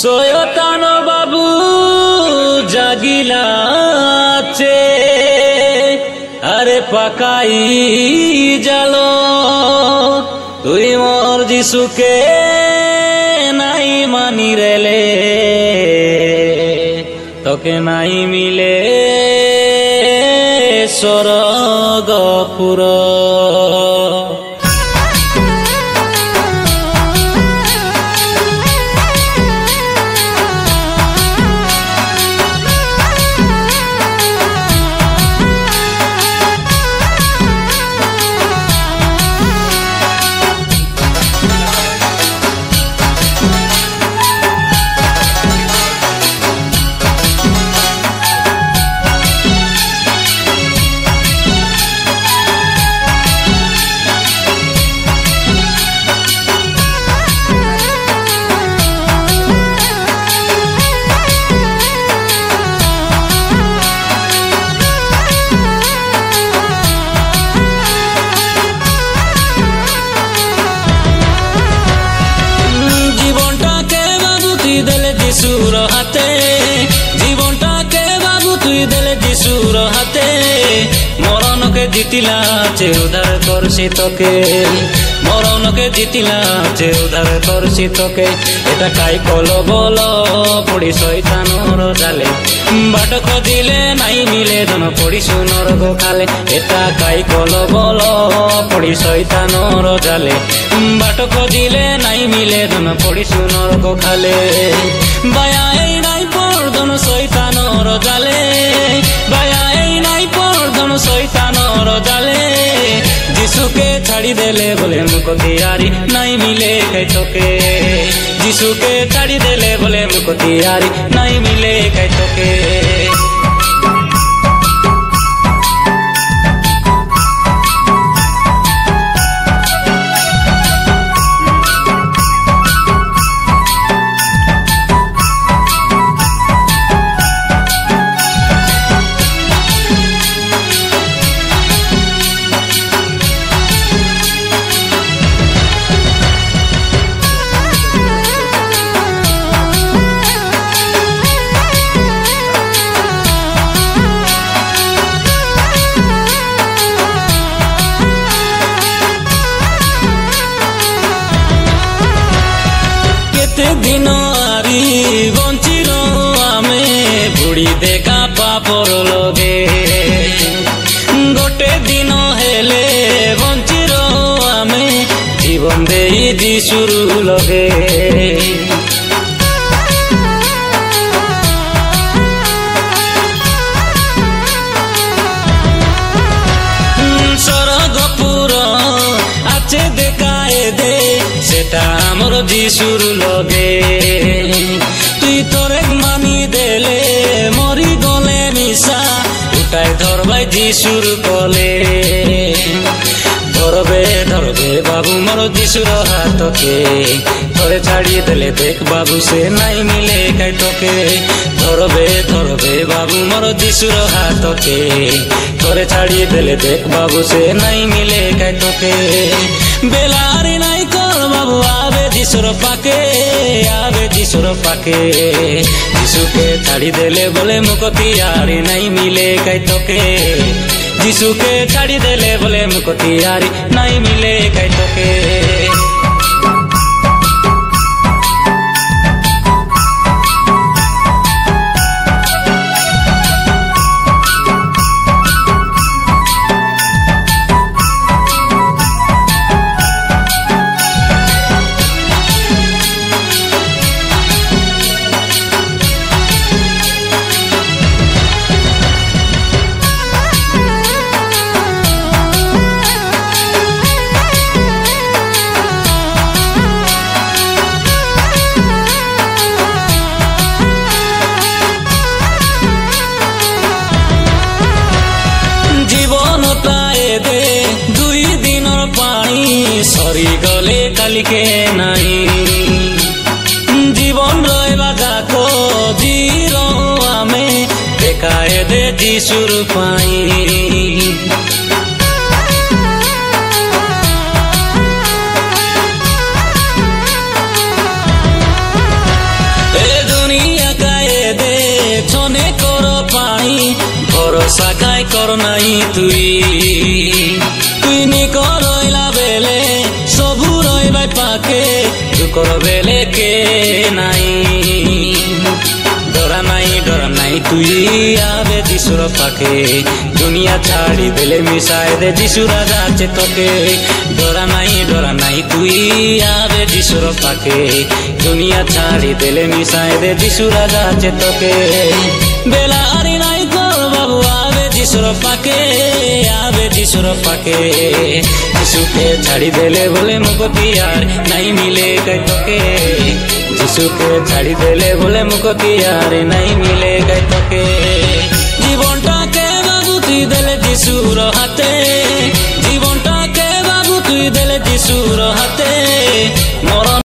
सोयतान बाबू जागिलाचे अरे पकाई जालो तुई मोर जिसुके नाई मानी रेले तोके नाई मिले स्वर्गपुर যিশুর হাতে জীবনটাকে বাবু তুই দেলে যিশুর হাতে মরণকে জিতিলা চে উদ্ধার করছি তোকে মরণকে জিতিলা চে উদ্ধার করছি তোকে এটা কাই কলো বলো পড়ি শয়তানর জালে বাট খোঁজিলে নাই মিলে ধন পড়িছু নরক খালে এটা কাই কলো বলো পড়ি শয়তানর জালে বাট খোঁজিলে নাই মিলে ধন পড়িছু নরক খালে বায়া এই নাই পর্দন শয়তানর জালে বায়া এই নাই পর্দন শয়তানর জালে যিশুকে ছাড়ি দেলে বলে মুকতিয়ারি নাই মিলে কাই তোকে যিশুকে ছাড়ি দেলে বলে মুকতিয়ারি নাই মিলে কাই তোকে दिन आरी बंचिर आमे बुड़ी देखा पापर लगे गोटे दिन हेले बंचिर आमे जीवन दे जिशुर लगे स्वर्गपुर आचे देखाए दे सेटा मोर जिशुर लगे तुई तोरे मानी देले मरी गले मिसा उठाई धरबाई जिशुर कले धरबे बाबू मोर जिशुर हाथके तोरे छाड़ी देले देख बाबू से नाई मिले काई तोके धरबे बाबू मोर जिशुर हाथके तोरे छाड़ी देले देख बाबू से नाई मिले काई तोके बेलारी नाई कर बाबू आवे जिशुर पाके जिशुके छाड़ी देले बोले मुकतियारी नहीं मिले काई तोके जिशुके छाड़ी देले बोले मुकतियारी नहीं मिले काई तोके सरी गले कालिके नाई जीवन रहा जाको जीर आमे देखाए दे जिशुर पाई ভরসা কাই কর নাই তুই নিক রইলা বেলে সবু রইবাই পাকে দুকর বেলে কে নাই ডরা নাই তুই আবে যিশুর পাকে দুনিয়া ছাড়ি দেলে মিশাই দে যিশুরা যাচ্ছে তোকে ডরা নাই তুই আবে যিশুর পাকে দুনিয়া ছাড়ি দেলে মিশাই দে যিশুরা যাচ্ছে তোকে বেলা আরি নাই কর বাবু আবে যিশুর পাকে যিশুকে ছাড়ি দেলে বলে মুক্তি আর নাই মিলে গাই তোকে যিশুকে ছাড়ি দেলে বলে মুক্তি আর নাই মিলে গাই তোকে জীবনটাকে বাবু তুই দেলে যিশুর হাতে জীবনটাকে বাবু তুই দেলে যিশুর হাতে মরণ